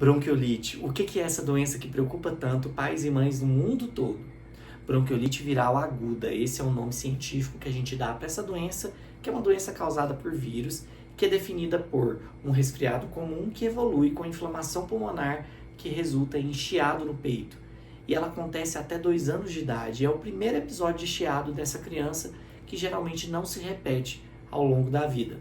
Bronquiolite. O que é essa doença que preocupa tanto pais e mães no mundo todo? Bronquiolite viral aguda. Esse é o nome científico que a gente dá para essa doença, que é uma doença causada por vírus, que é definida por um resfriado comum que evolui com inflamação pulmonar que resulta em chiado no peito. E ela acontece até 2 anos de idade. É o primeiro episódio de chiado dessa criança que geralmente não se repete ao longo da vida.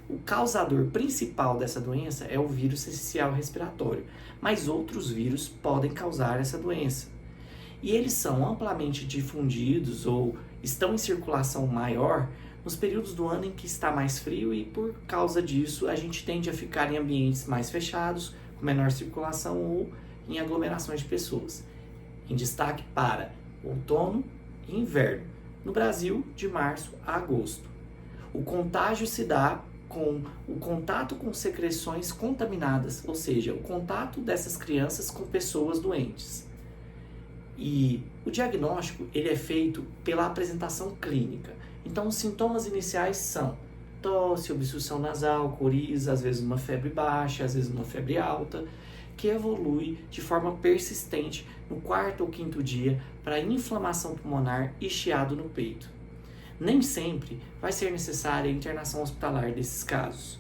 O causador principal dessa doença é o vírus sincicial respiratório, mas outros vírus podem causar essa doença. E eles são amplamente difundidos ou estão em circulação maior nos períodos do ano em que está mais frio e por causa disso a gente tende a ficar em ambientes mais fechados, com menor circulação ou em aglomerações de pessoas. Em destaque para outono e inverno, no Brasil de março a agosto. O contágio se dá com o contato com secreções contaminadas, ou seja, o contato dessas crianças com pessoas doentes. E o diagnóstico ele é feito pela apresentação clínica. Então, os sintomas iniciais são tosse, obstrução nasal, coriza, às vezes uma febre baixa, às vezes uma febre alta, que evolui de forma persistente no 4º ou 5º dia para inflamação pulmonar e chiado no peito. Nem sempre vai ser necessária a internação hospitalar desses casos,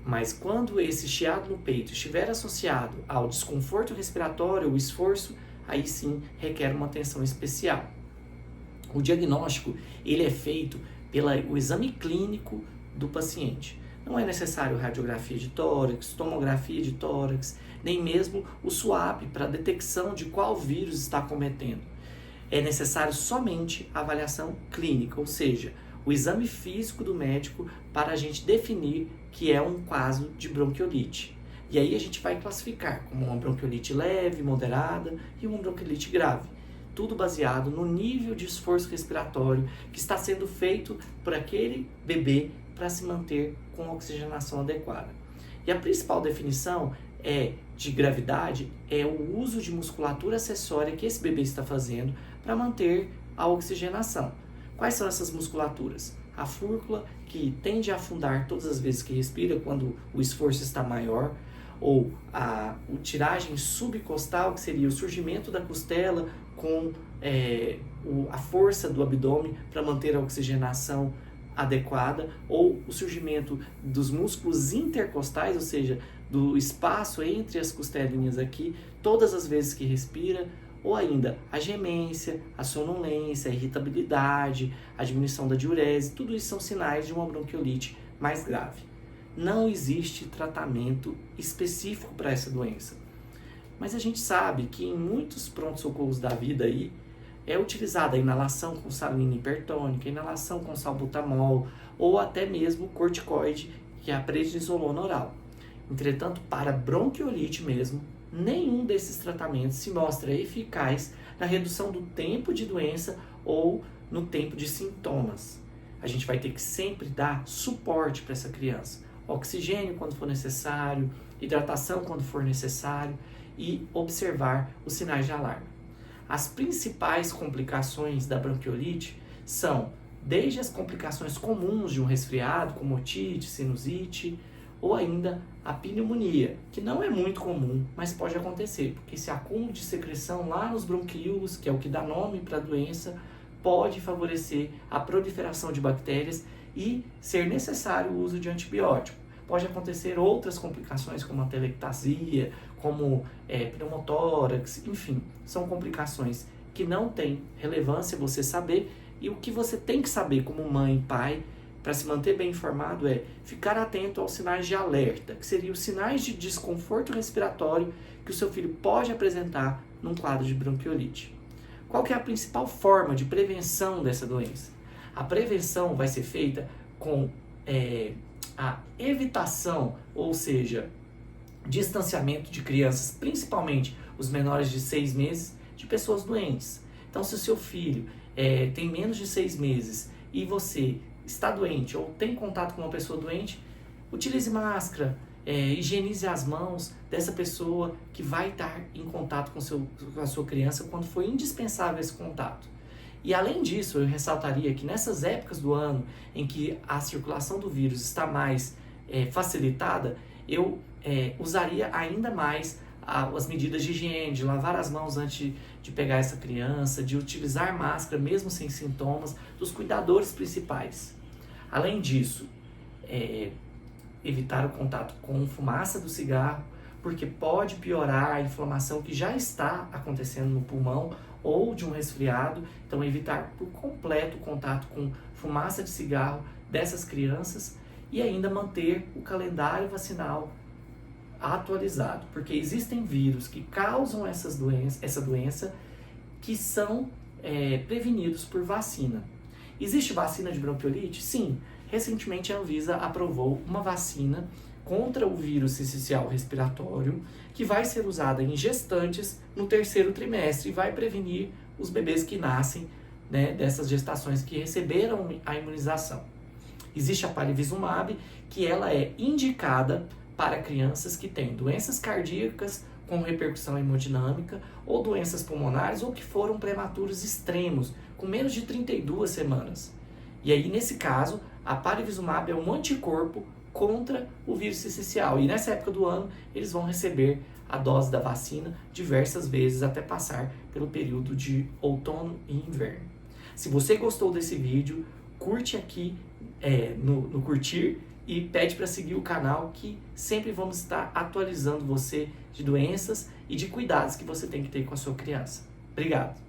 mas quando esse chiado no peito estiver associado ao desconforto respiratório ou esforço, aí sim requer uma atenção especial. O diagnóstico ele é feito pelo exame clínico do paciente. Não é necessário radiografia de tórax, tomografia de tórax, nem mesmo o SWAP para detecção de qual vírus está cometendo. É necessário somente a avaliação clínica, ou seja, o exame físico do médico para a gente definir que é um caso de bronquiolite. E aí a gente vai classificar como uma bronquiolite leve, moderada e uma bronquiolite grave. Tudo baseado no nível de esforço respiratório que está sendo feito por aquele bebê para se manter com oxigenação adequada. E a principal definição de gravidade é o uso de musculatura acessória que esse bebê está fazendo para manter a oxigenação. Quais são essas musculaturas? A fúrcula, que tende a afundar todas as vezes que respira quando o esforço está maior, ou a tiragem subcostal, que seria o surgimento da costela com a força do abdômen para manter a oxigenação adequada, ou o surgimento dos músculos intercostais, ou seja, do espaço entre as costelinhas aqui, todas as vezes que respira, ou ainda a gemência, a sonolência, a irritabilidade, a diminuição da diurese, tudo isso são sinais de uma bronquiolite mais grave. Não existe tratamento específico para essa doença, mas a gente sabe que em muitos pronto-socorros da vida aí, é utilizada a inalação com salina hipertônica, inalação com salbutamol ou até mesmo corticoide, que é a prednisolona oral. Entretanto, para bronquiolite mesmo, nenhum desses tratamentos se mostra eficaz na redução do tempo de doença ou no tempo de sintomas. A gente vai ter que sempre dar suporte para essa criança. Oxigênio quando for necessário, hidratação quando for necessário e observar os sinais de alarme. As principais complicações da bronquiolite são desde as complicações comuns de um resfriado, como otite, sinusite, ou ainda a pneumonia, que não é muito comum, mas pode acontecer, porque esse acúmulo de secreção lá nos bronquíolos, que é o que dá nome para a doença, pode favorecer a proliferação de bactérias e ser necessário o uso de antibiótico. Pode acontecer outras complicações, como a telectasia, como pneumotórax, enfim, são complicações que não tem relevância você saber, e o que você tem que saber como mãe e pai para se manter bem informado é ficar atento aos sinais de alerta, que seriam os sinais de desconforto respiratório que o seu filho pode apresentar num quadro de bronquiolite. Qual que é a principal forma de prevenção dessa doença? A prevenção vai ser feita com a evitação, ou seja, distanciamento de crianças, principalmente os menores de 6 meses, de pessoas doentes. Então, se o seu filho tem menos de 6 meses e você está doente ou tem contato com uma pessoa doente, utilize máscara, higienize as mãos dessa pessoa que vai estar em contato com a sua criança quando for indispensável esse contato. E além disso, eu ressaltaria que nessas épocas do ano em que a circulação do vírus está mais facilitada, eu usaria ainda mais as medidas de higiene, de lavar as mãos antes de pegar essa criança, de utilizar máscara mesmo sem sintomas, dos cuidadores principais. Além disso, evitar o contato com fumaça do cigarro, porque pode piorar a inflamação que já está acontecendo no pulmão ou de um resfriado. Então, evitar por completo o contato com fumaça de cigarro dessas crianças e ainda manter o calendário vacinal atualizado, porque existem vírus que causam essa doença que são prevenidos por vacina. Existe vacina de bronquiolite? Sim. Recentemente a Anvisa aprovou uma vacina contra o vírus sincicial respiratório que vai ser usada em gestantes no 3º trimestre e vai prevenir os bebês que nascem, né, dessas gestações que receberam a imunização. Existe a Palivizumab, que ela é indicada para crianças que têm doenças cardíacas com repercussão hemodinâmica ou doenças pulmonares ou que foram prematuros extremos, com menos de 32 semanas. E aí, nesse caso, a Palivizumab é um anticorpo contra o vírus sincicial. E nessa época do ano, eles vão receber a dose da vacina diversas vezes até passar pelo período de outono e inverno. Se você gostou desse vídeo, curte aqui no curtir e pede para seguir o canal, que sempre vamos estar atualizando você de doenças e de cuidados que você tem que ter com a sua criança. Obrigado!